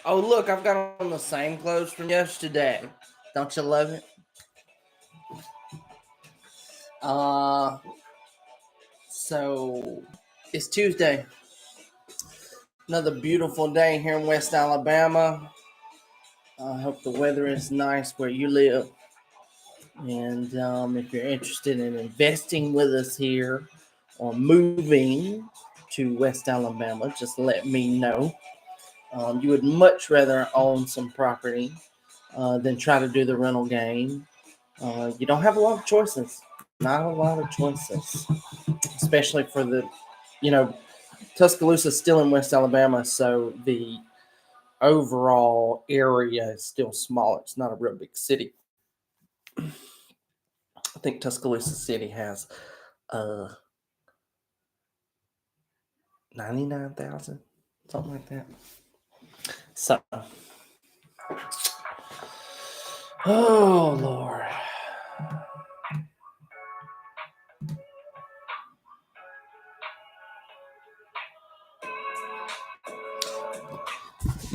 Oh, look, I've got on the same clothes from yesterday. Don't you love it? Uh, so it's Tuesday. Another beautiful day here in West Alabama. I hope the weather is nice where you live. And if you're interested in investing with us here or moving to West Alabama, just let me know. You would much rather own some property than try to do the rental game. You don't have a lot of choices. Not a lot of choices, especially for the, you know, Tuscaloosa is still in West Alabama, so the overall area is still small. It's not a real big city. I think Tuscaloosa City has uh 99,000, something like that. So, oh Lord.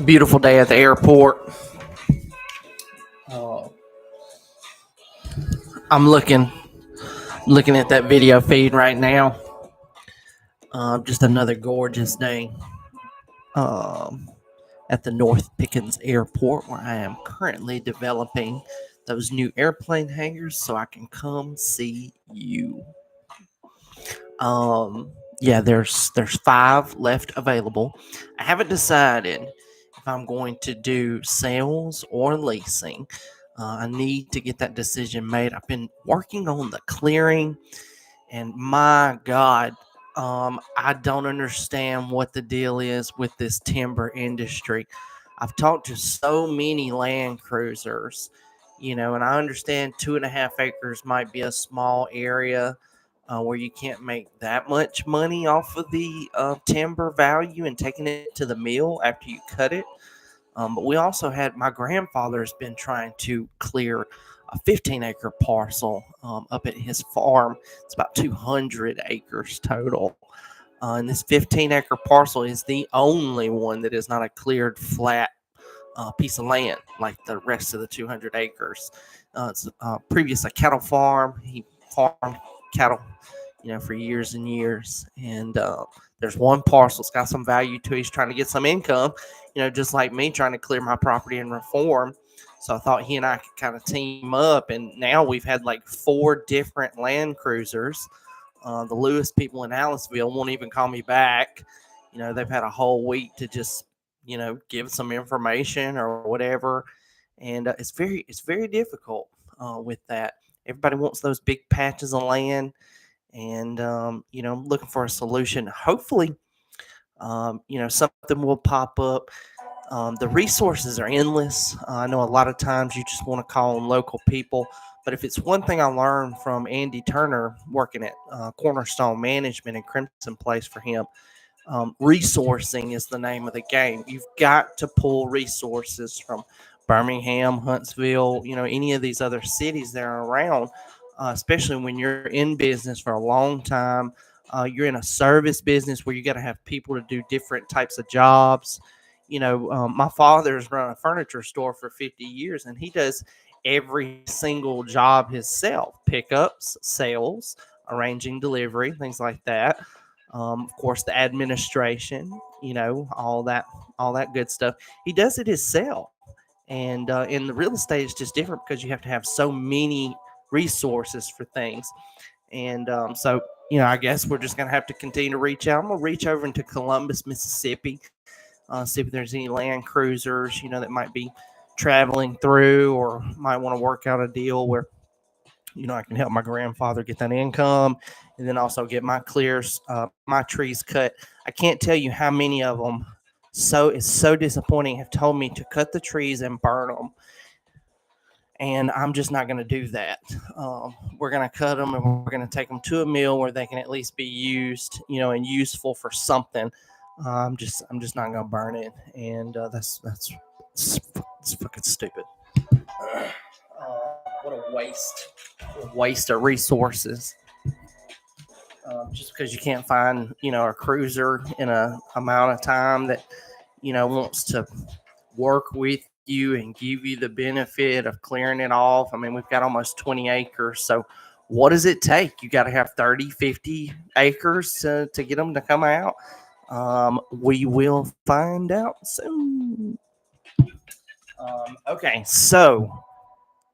Beautiful day at the airport. Oh, I'm looking at that video feed right now. Just another gorgeous day um, at the North Pickens Airport, where I am currently developing those new airplane hangars so I can come see you. Yeah, there's 5 left available. I haven't decided if I'm going to do sales or leasing. I need to get that decision made. I've been working on the clearing, and my God, I don't understand what the deal is with this timber industry. I've talked to so many land cruisers, and I understand 2.5 acres might be a small area where you can't make that much money off of the timber value and taking it to the mill after you cut it. But we also had my grandfather's been trying to clear a 15-acre parcel up at his farm. It's about 200 acres total. And this 15-acre parcel is the only one that is not a cleared flat piece of land like the rest of the 200 acres. It's previous a cattle farm. He farmed cattle, for years and years. And there's one parcel. It's got some value to it. He's trying to get some income, just like me trying to clear my property and reform. So I thought he and I could kind of team up. And now we've had like 4 different land cruisers. The Lewis people in Aliceville won't even call me back. They've had a whole week to just, give some information or whatever. And it's very difficult with that. Everybody wants those big patches of land, and looking for a solution. Hopefully, something will pop up. The resources are endless. I know a lot of times you just want to call on local people, but if it's one thing I learned from Andy Turner working at Cornerstone Management and Crimson Place for him, resourcing is the name of the game. You've got to pull resources from Birmingham, Huntsville, any of these other cities that are around, especially when you're in business for a long time. You're in a service business where you got to have people to do different types of jobs. My father's run a furniture store for 50 years, and he does every single job himself: pickups, sales, arranging delivery, things like that. Of course, the administration, all that good stuff. He does it himself. And in the real estate, it's just different because you have to have so many resources for things. And I guess we're just going to have to continue to reach out. I'm going to reach over into Columbus, Mississippi, see if there's any land cruisers, that might be traveling through or might want to work out a deal where I can help my grandfather get that income, and then also get my my trees cut. I can't tell you how many of them. So it's so disappointing. Have told me to cut the trees and burn them, and I'm just not going to do that. We're going to cut them and we're going to take them to a mill where they can at least be used, and useful for something. I'm just not going to burn it, and that's fucking stupid. What a waste of resources. Just because you can't find a cruiser in a amount of time that wants to work with you and give you the benefit of clearing it off. I mean, we've got almost 20 acres. So what does it take? You got to have 30, 50 acres to get them to come out. We will find out soon. Okay, so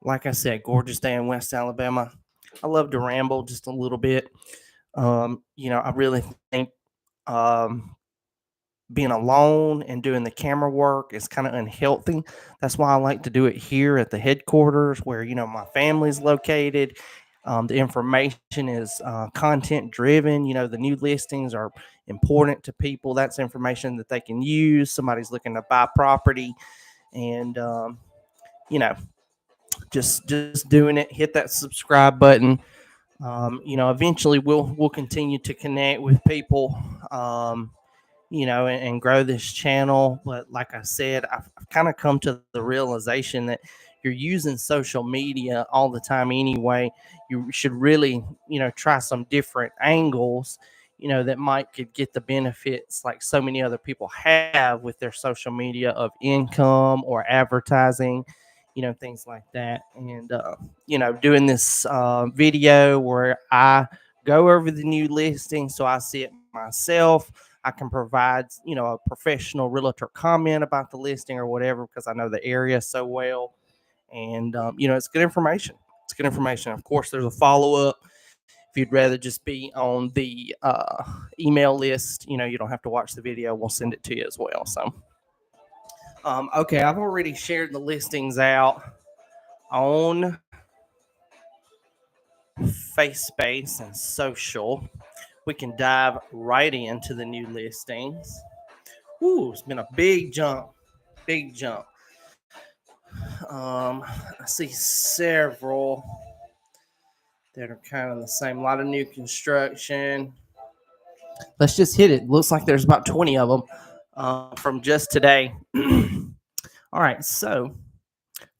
like I said, gorgeous day in West Alabama. I love to ramble just a little bit. I really think um, being alone and doing the camera work is kind of unhealthy. That's why I like to do it here at the headquarters where, my family's located. The information is content driven. The new listings are important to people. That's information that they can use. Somebody's looking to buy property and, you know, just doing it, hit that subscribe button. Eventually we'll continue to connect with people. And grow this channel. But like I said, I've kind of come to the realization that you're using social media all the time anyway. You should really, try some different angles, that might could get the benefits like so many other people have with their social media of income or advertising, things like that. And, doing this video where I go over the new listing so I see it myself. I can provide, a professional realtor comment about the listing or whatever because I know the area so well. And, it's good information. It's good information. Of course, there's a follow up. If you'd rather just be on the email list, you don't have to watch the video. We'll send it to you as well. So, okay, I've already shared the listings out on FaceSpace and social. We can dive right into the new listings. Ooh, it's been a big jump. Big jump. I see several that are kind of the same. A lot of new construction. Let's just hit it. Looks like there's about 20 of them from just today. All right, so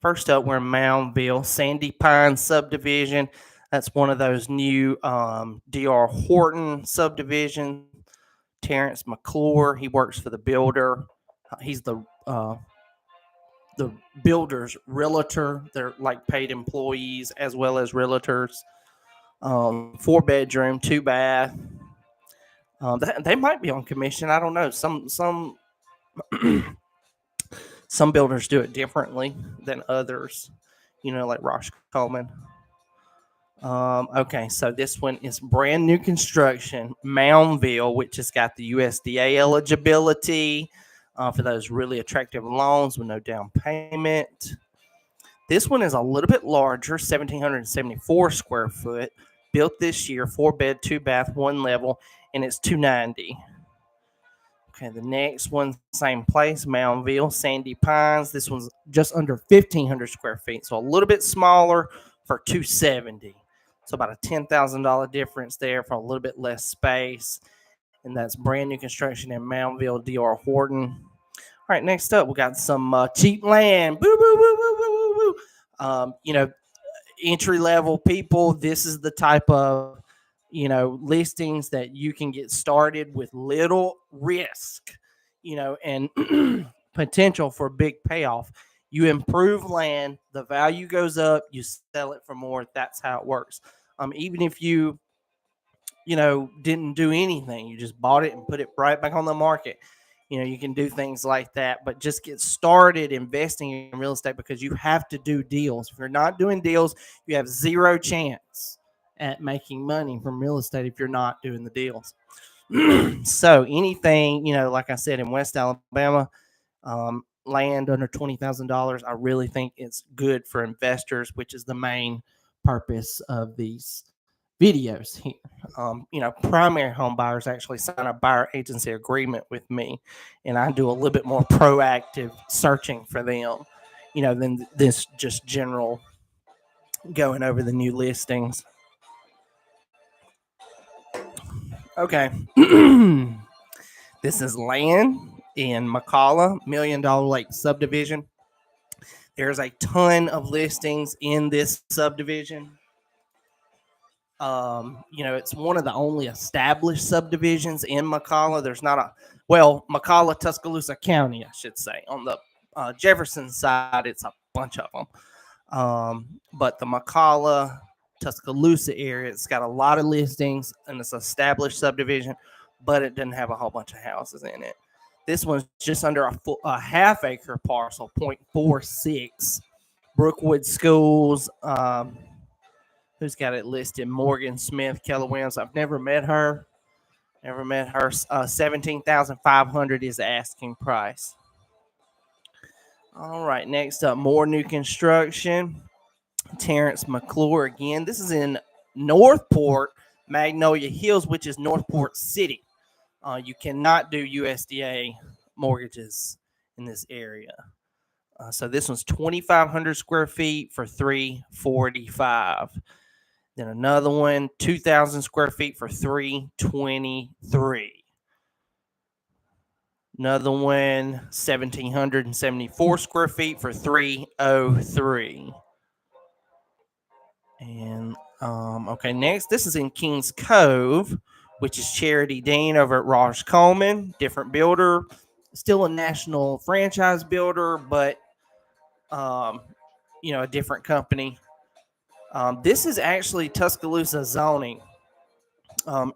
first up, we're in Moundville, Sandy Pine subdivision. That's one of those new D.R. Horton subdivisions. Terrence McClure, he works for the builder. He's the builder's realtor. They're like paid employees as well as realtors. 4-bedroom, 2-bath. They might be on commission. I don't know. Some some builders do it differently than others. Like Rosh Coleman. Okay, so this one is brand new construction, Moundville, which has got the USDA eligibility for those really attractive loans with no down payment. This one is a little bit larger, 1,774 square foot, built this year, 4-bed, 2-bath, 1 level, and it's $290. Okay, the next one, same place, Moundville, Sandy Pines. This one's just under 1,500 square feet, so a little bit smaller for $270. So about a $10,000 difference there for a little bit less space, and that's brand new construction in Moundville, D.R. Horton. All right, next up, we got some cheap land. Boo, boo, boo, boo, boo, boo, boo. Entry level people, this is the type of listings that you can get started with little risk, and potential for big payoff. You improve land, the value goes up, you sell it for more. That's how it works. Even if you didn't do anything, you just bought it and put it right back on the market. You can do things like that, but just get started investing in real estate because you have to do deals. If you're not doing deals, you have zero chance at making money from real estate if you're not doing the deals. So anything, like I said, in West Alabama, land under $20,000, I really think it's good for investors, which is the main purpose of these videos here. Primary home buyers actually sign a buyer agency agreement with me, and I do a little bit more proactive searching for them, than this just general going over the new listings. Okay. This is land in McCalla, $1 Million Lake subdivision. There's a ton of listings in this subdivision. It's one of the only established subdivisions in McCalla. There's not Well, McCalla, Tuscaloosa County, I should say. On the Jefferson side, it's a bunch of them. But the McCalla, Tuscaloosa area, it's got a lot of listings and it's established subdivision, but it doesn't have a whole bunch of houses in it. This one's just under a half acre parcel, 0.46. Brookwood Schools. Who's got it listed? Morgan Smith, Keller Williams. I've never met her. Never met her. 17,500 is the asking price. All right, next up, more new construction. Terrence McClure again. This is in Northport, Magnolia Hills, which is Northport City. You cannot do USDA mortgages in this area. So this one's 2,500 square feet for $345. Then another one, 2,000 square feet for $323. Another one, 1,774 square feet for $303. And okay, next, this is in Kings Cove, which is Charity Dean over at Raj Coleman, different builder, still a national franchise builder, but a different company. This is actually Tuscaloosa zoning.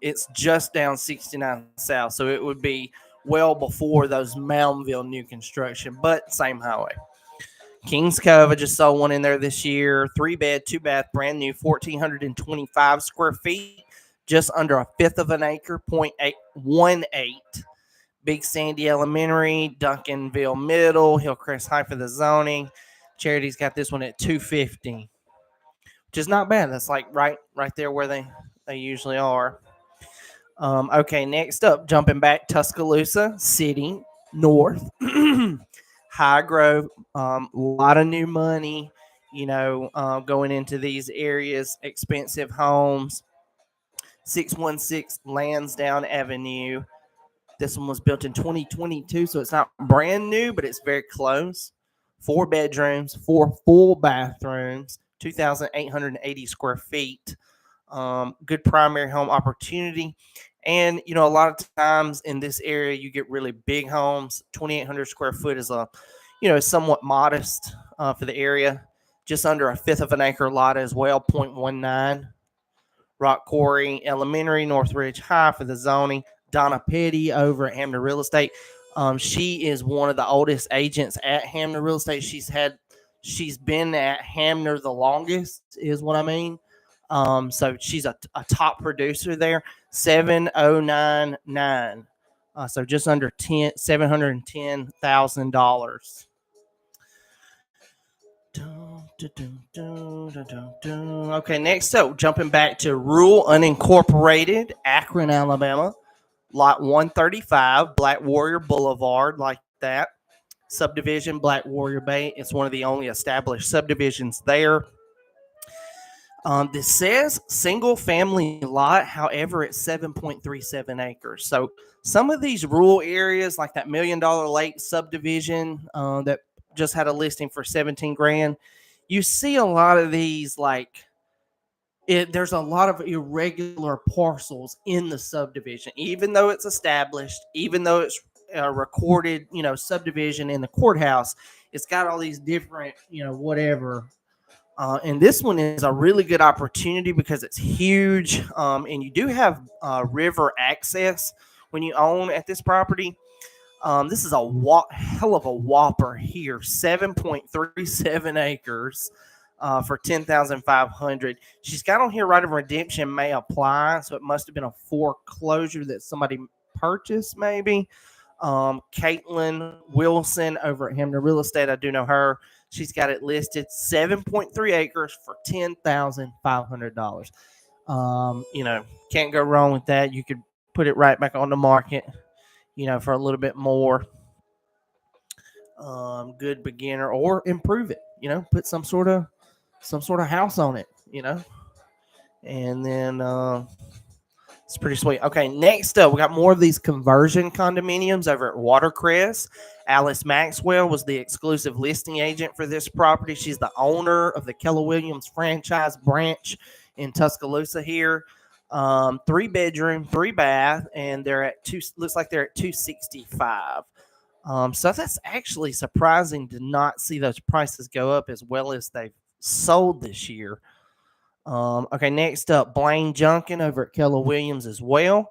It's just down 69 South, so it would be well before those Moundville new construction, but same highway. Kings Cove, I just saw one in there this year. 3-bed, 2-bath, brand new, 1,425 square feet, just under a fifth of an acre, 0.818. Big Sandy Elementary, Duncanville Middle, Hillcrest High for the zoning. Charity's got this one at $250, which is not bad. That's like right there where they usually are. Okay, next up, jumping back, Tuscaloosa City North. High Grove, a lot of new money, going into these areas, expensive homes. 616 Lansdowne Avenue. This one was built in 2022, so it's not brand new, but it's very close. 4 bedrooms, 4 full bathrooms, 2,880 square feet. Good primary home opportunity. And, a lot of times in this area, you get really big homes. 2,800 square foot is somewhat modest for the area. Just under a fifth of an acre lot as well, 0.19. Rock Quarry Elementary, Northridge High for the zoning. Donna Petty over at Hamner Real Estate. She is one of the oldest agents at Hamner Real Estate. She's been at Hamner the longest, is what I mean. So she's a top producer there. 7,099. So just under $710,000. Okay, next up, jumping back to rural unincorporated Akron, Alabama. Lot 135, Black Warrior Boulevard, like that. Subdivision, Black Warrior Bay. It's one of the only established subdivisions there. This says single family lot, however, it's 7.37 acres. So some of these rural areas, like that $1 Million Lake subdivision that just had a listing for 17 grand, you see a lot of these there's a lot of irregular parcels in the subdivision, even though it's established, even though it's recorded, subdivision in the courthouse. It's got all these different, whatever. And this one is a really good opportunity because it's huge, and you do have river access when you own at this property. This is a hell of a whopper here, 7.37 acres for $10,500. She's got on here right of redemption may apply, so it must have been a foreclosure that somebody purchased maybe. Caitlin Wilson over at Hamner Real Estate, I do know her. She's got it listed 7.3 acres for $10,500. Can't go wrong with that. You could put it right back on the market, for a little bit more. Good beginner, or improve it. Put some sort of house on it. And then it's pretty sweet. Okay, next up, we got more of these conversion condominiums over at Watercrest. Alice Maxwell was the exclusive listing agent for this property. She's the owner of the Keller Williams franchise branch in Tuscaloosa here. Three bedroom, three bath, and they're at two. Looks like they're at 265. So that's actually surprising to not see those prices go up as well as they've sold this year. Okay, next up, Blaine Junkin over at Keller Williams as well.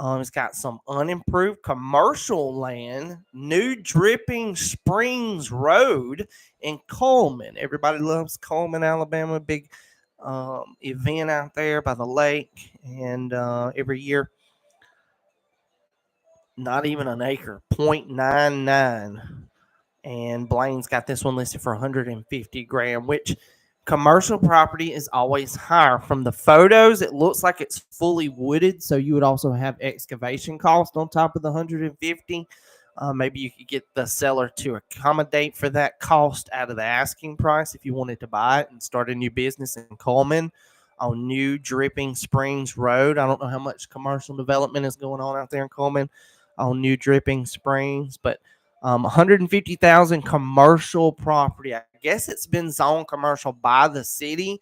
It's got some unimproved commercial land, New Dripping Springs Road in Coleman. Everybody loves Coleman, Alabama. Big event out there by the lake, and every year, not even an acre, 0.99. And Blaine's got this one listed for 150 grand, which commercial property is always higher. From the photos, it looks like it's fully wooded, so you would also have excavation cost on top of the 150. Maybe you could get the seller to accommodate for that cost out of the asking price if you wanted to buy it and start a new business in Coleman on New Dripping Springs Road. I don't know how much commercial development is going on out there in Coleman on New Dripping Springs, but 150,000 commercial property. I guess it's been zoned commercial by the city,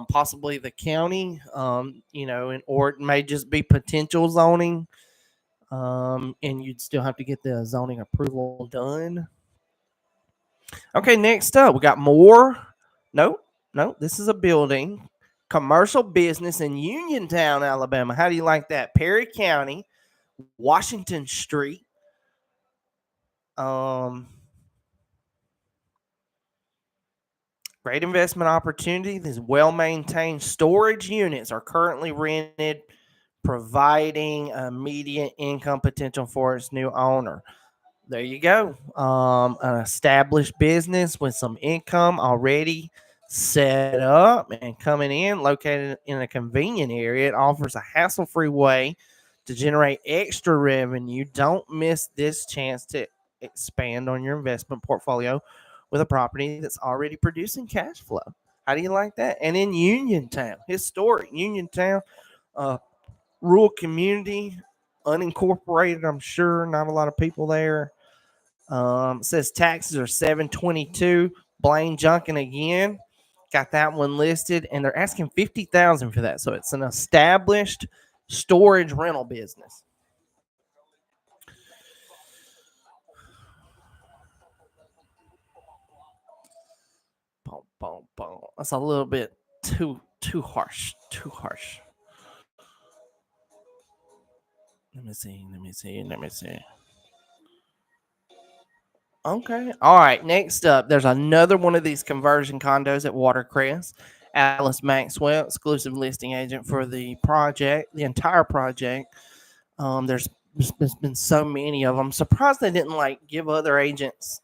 possibly the county, or it may just be potential zoning, and you'd still have to get the zoning approval done. Okay, next up, we got more. No, this is a building, commercial business in Uniontown, Alabama. How do you like that? Perry County, Washington Street. Great investment opportunity. These well-maintained storage units are currently rented, providing immediate income potential for its new owner. There you go. An established business with some income already set up and coming in, located in a convenient area. It offers a hassle-free way to generate extra revenue. Don't miss this chance to expand on your investment portfolio with a property that's already producing cash flow. How do you like that? And in Uniontown, historic Uniontown, rural community, unincorporated, I'm sure, not a lot of people there. It says taxes are $722. Blaine Junkin again got that one listed, and they're asking $50,000 for that. So it's an established storage rental business. Boom, boom, boom. That's a little bit too harsh. Too harsh. Let me see. Okay. All right. Next up, there's another one of these conversion condos at Watercrest. Alice Maxwell, exclusive listing agent for the project, the entire project. There's been so many of them. Surprised they didn't give other agents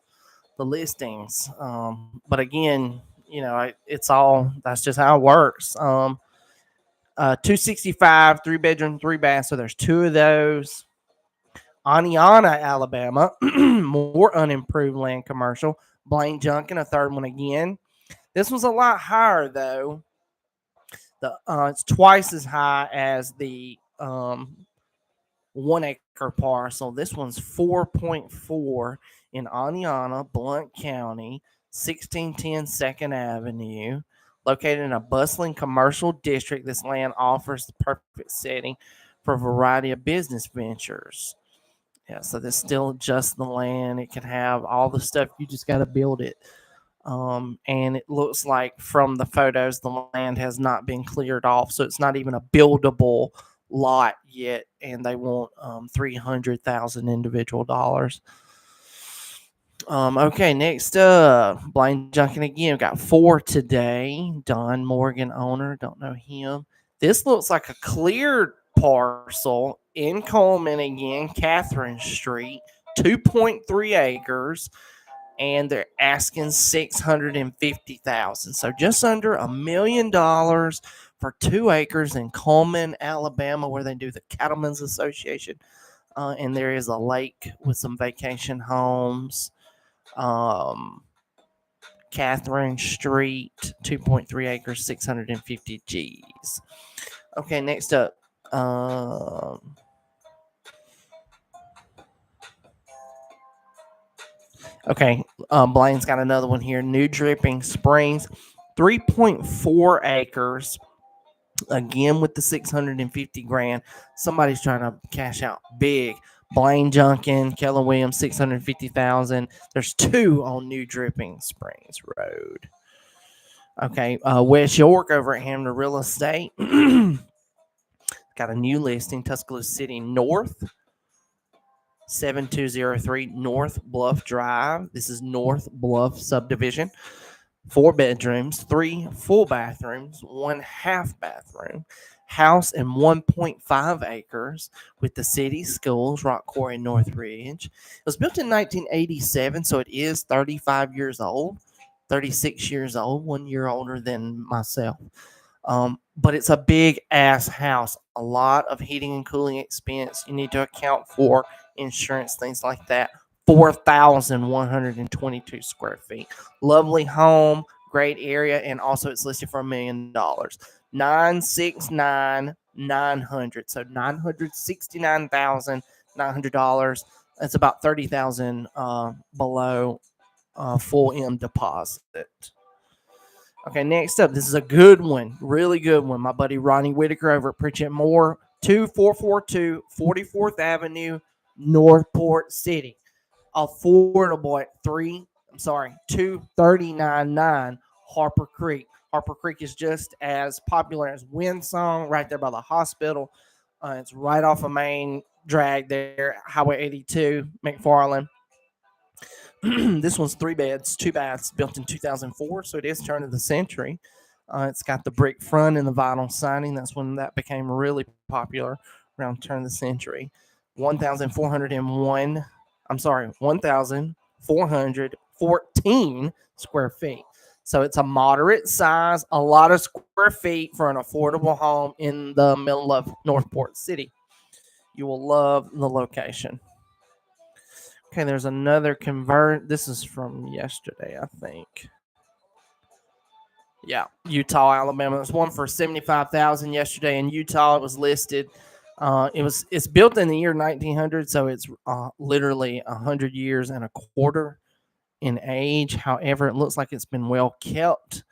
the listings. But again, it's all that's just how it works. 265, three bedroom, three bath. So there's two of those. Aniana, Alabama, more unimproved land commercial. Blaine Junkin, a third one again. This one's a lot higher though. It's twice as high as the 1 acre parcel. This one's 4.4 in Aniana, Blount County, 1610 2nd Avenue. Located in a bustling commercial district, this land offers the perfect setting for a variety of business ventures. Yeah, so there's still just the land. It can have all the stuff. You just got to build it. And it looks like from the photos, the land has not been cleared off. So it's not even a buildable lot yet. And they want $300,000 individual dollars. Okay, next up, Blaine Junkin again. We've got 4 today. Don Morgan owner. Don't know him. This looks like a cleared parcel in Coleman again, Catherine Street, 2.3 acres, and they're asking $650,000. So just under $1 million for 2 acres in Coleman, Alabama, where they do the Cattlemen's Association. And there is a lake with some vacation homes. Catherine Street, 2.3 acres, 650 G's. Okay, next up. Okay, Blaine's got another one here. New Dripping Springs, 3.4 acres, Again, with the 650 grand, somebody's trying to cash out big. Blaine Junkin, Keller Williams, 650,000. There's two on New Dripping Springs Road. Okay, West York over at Hamner Real Estate. Got a new listing, Tuscaloosa City North, 7203 North Bluff Drive. This is North Bluff subdivision. 4 bedrooms, 3 full bathrooms, 1 half bathroom, house and 1.5 acres with the city schools, Rock Quarry and Northridge. It was built in 1987, so it is 35 years old, 36 years old, 1 year older than myself. But it's a big ass house, a lot of heating and cooling expense. You need to account for insurance, things like that. 4,122 square feet. Lovely home, great area, and also it's listed for $1 million. 969,900. So $969,900. That's about 30,000 below full M deposit. Okay, next up, this is a good one, really good one. My buddy Ronnie Whitaker over at Pritchett Moore, 2442 44th Avenue, Northport City. Affordable at 239.9 Harper Creek. Harper Creek is just as popular as Windsong, right there by the hospital. It's right off of main drag there, Highway 82, McFarland. This one's 3 beds, 2 baths, built in 2004, so it is turn of the century. It's got the brick front and the vinyl siding. That's when that became really popular around turn of the century. 1,414 square feet. So it's a moderate size, a lot of square feet for an affordable home in the middle of Northport City. You will love the location. Okay, there's another convert. This is from yesterday, I think. Yeah, Utah, Alabama. There's one for 75,000 yesterday in Utah. It was listed. It's built in the year 1900, so it's literally 100 years and a quarter in age. However, it looks like it's been well kept,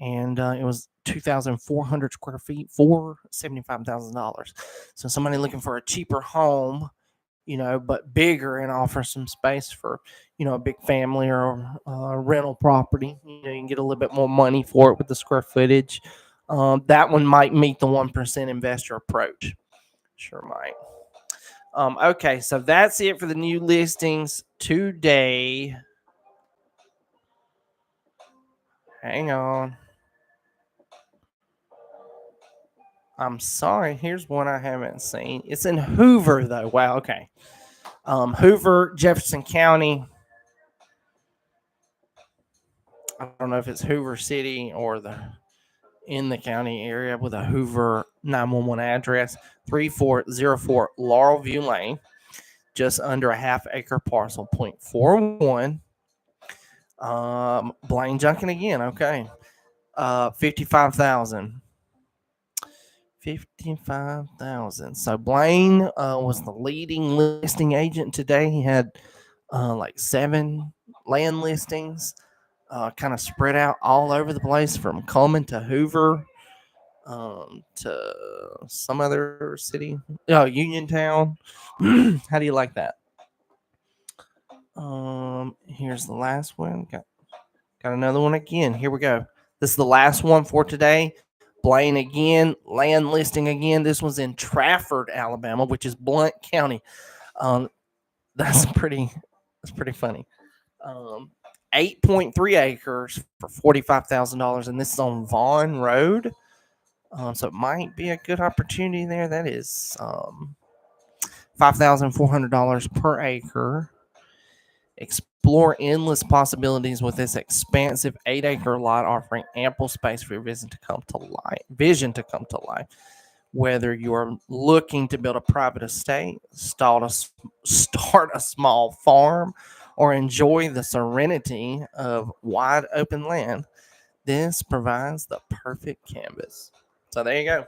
and it was 2,400 square feet for $75,000. So somebody looking for a cheaper home, but bigger and offer some space for, a big family or rental property. You can get a little bit more money for it with the square footage. That one might meet the 1% investor approach. Sure might. Okay, so that's it for the new listings today. Hang on. I'm sorry. Here's one I haven't seen. It's in Hoover, though. Wow, okay. Hoover, Jefferson County. I don't know if it's Hoover City or in the county area with a Hoover 911 address. 3404 Laurel View Lane, just under a half acre parcel, 0.41. Blaine Junkin again. Okay. 55,000. 55,000. So Blaine was the leading listing agent today. He had like 7 land listings, kind of spread out all over the place from Coleman to Hoover, to some other city. Oh, Uniontown. How do you like that? Here's the last one. Got another one again. Here we go. This is the last one for today. Blaine again, land listing again. This one's in Trafford, Alabama, which is Blount County. That's pretty funny. 8.3 acres for $45,000, and this is on Vaughn Road. So it might be a good opportunity there. That is $5,400 per acre. Explore endless possibilities with this expansive 8-acre lot, offering ample space for your vision to come to life. Whether you are looking to build a private estate, start a small farm, or enjoy the serenity of wide open land, this provides the perfect canvas. So there you go.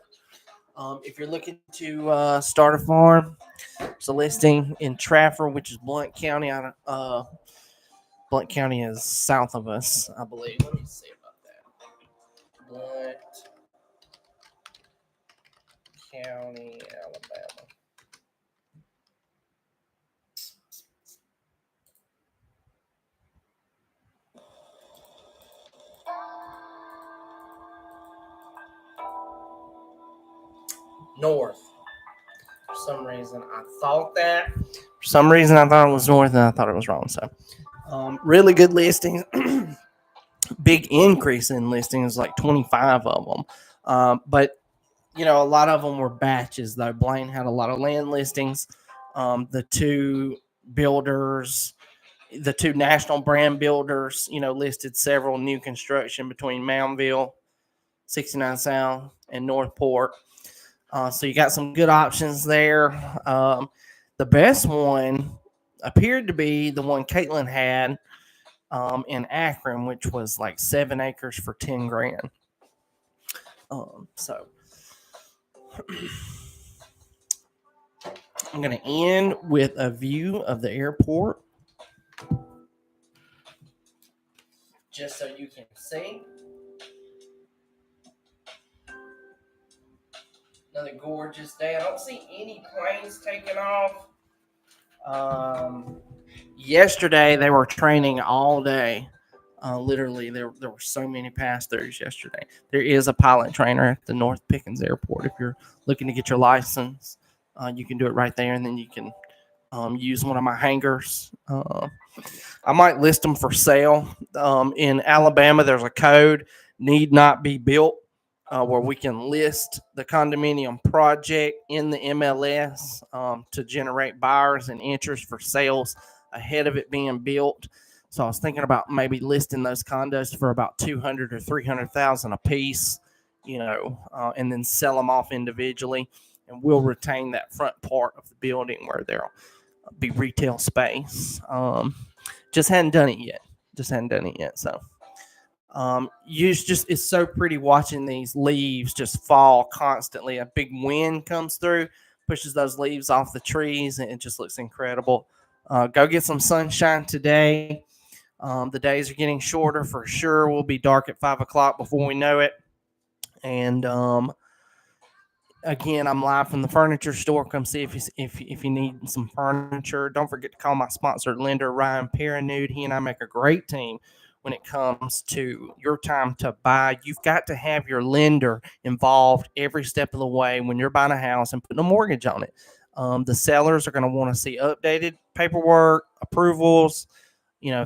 If you're looking to start a farm, it's a listing in Trafford, which is Blount County. Blount County is south of us, I believe. Let me see about that. Blount County, Alabama. North. For some reason, I thought that. For some reason, I thought it was north, and I thought it was wrong. So, really good listings. Big increase in listings, like 25 of them. But a lot of them were batches. Though Blaine had a lot of land listings. The two builders, the two national brand builders, listed several new construction between Moundville, 69 South, and Northport. So you got some good options there. The best one appeared to be the one Caitlin had in Akron, which was like 7 acres for 10 grand. So I'm going to end with a view of the airport, just so you can see. Another gorgeous day. I don't see any planes taking off. Yesterday, they were training all day. Literally, there were so many pass-throughs yesterday. There is a pilot trainer at the North Pickens Airport. If you're looking to get your license, you can do it right there, and then you can use one of my hangars. I might list them for sale. In Alabama, there's a code, need not be built, where we can list the condominium project in the MLS to generate buyers and interest for sales ahead of it being built. So I was thinking about maybe listing those condos for about 200 or 300,000 a piece, and then sell them off individually, and we'll retain that front part of the building where there'll be retail space. Just hadn't done it yet. So it's so pretty watching these leaves just fall constantly. A big wind comes through, pushes those leaves off the trees, and it just looks incredible. Go get some sunshine today. The days are getting shorter for sure. We'll be dark at 5 o'clock before we know it. And again, I'm live from the furniture store. Come see if you need some furniture. Don't forget to call my sponsored lender, Ryan Perrenoud. He and I make a great team when it comes to your time to buy. You've got to have your lender involved every step of the way when you're buying a house and putting a mortgage on it. The sellers are going to want to see updated paperwork, approvals,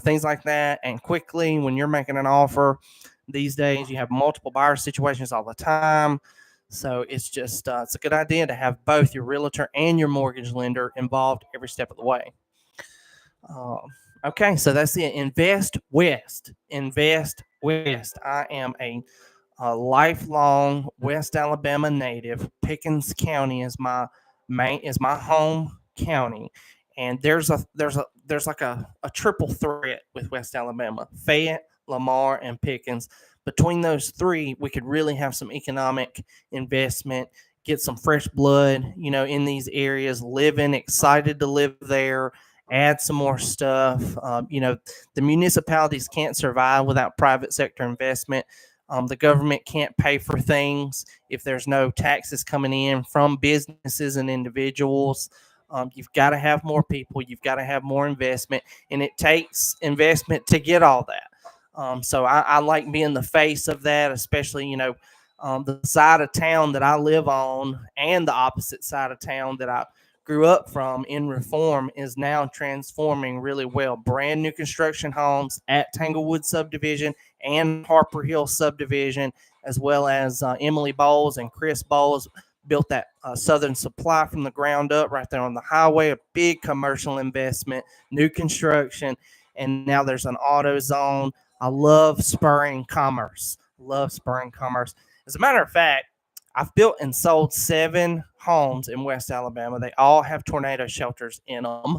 things like that. And quickly, when you're making an offer these days, you have multiple buyer situations all the time. So it's just it's a good idea to have both your realtor and your mortgage lender involved every step of the way. Okay, so that's it. Invest West. I am a lifelong West Alabama native. Pickens County is my home county, and there's like a triple threat with West Alabama: Fayette, Lamar, and Pickens. Between those three, we could really have some economic investment, get some fresh blood, in these areas, excited to live there, add some more stuff. The municipalities can't survive without private sector investment. The government can't pay for things if there's no taxes coming in from businesses and individuals. You've got to have more people. You've got to have more investment, and it takes investment to get all that. So I like being the face of that, especially, the side of town that I live on and the opposite side of town that I grew up from in Reform is now transforming really well. Brand new construction homes at Tanglewood subdivision and Harper Hill subdivision, as well as Emily Bowles and Chris Bowles built that Southern Supply from the ground up right there on the highway. A big commercial investment, new construction, and now there's an auto zone. I love spurring commerce. As a matter of fact, I've built and sold 7 homes in West Alabama. They all have tornado shelters in them.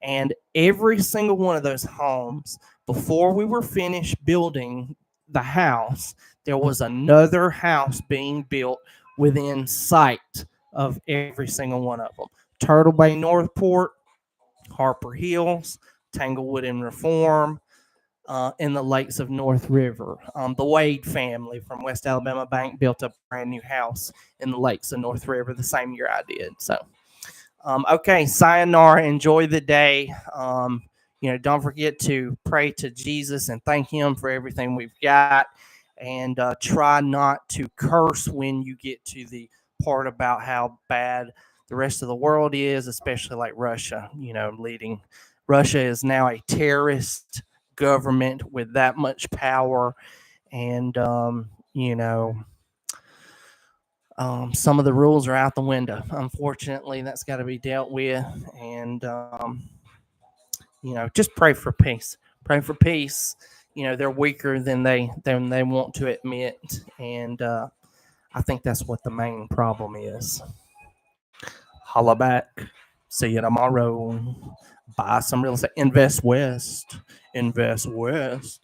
And every single one of those homes, before we were finished building the house, there was another house being built within sight of every single one of them. Turtle Bay, Northport, Harper Hills, Tanglewood and Reform, in the lakes of North River. The Wade family from West Alabama Bank built a brand new house in the lakes of North River the same year I did. So, okay, sayonara. Enjoy the day. Don't forget to pray to Jesus and thank Him for everything we've got. And try not to curse when you get to the part about how bad the rest of the world is, especially like Russia, leading. Russia is now a terrorist government with that much power. And, some of the rules are out the window. Unfortunately, that's got to be dealt with. And, just pray for peace. Pray for peace. They're weaker than they want to admit. And I think that's what the main problem is. Holla back. See you tomorrow. Buy some real estate. Invest West. Invest West.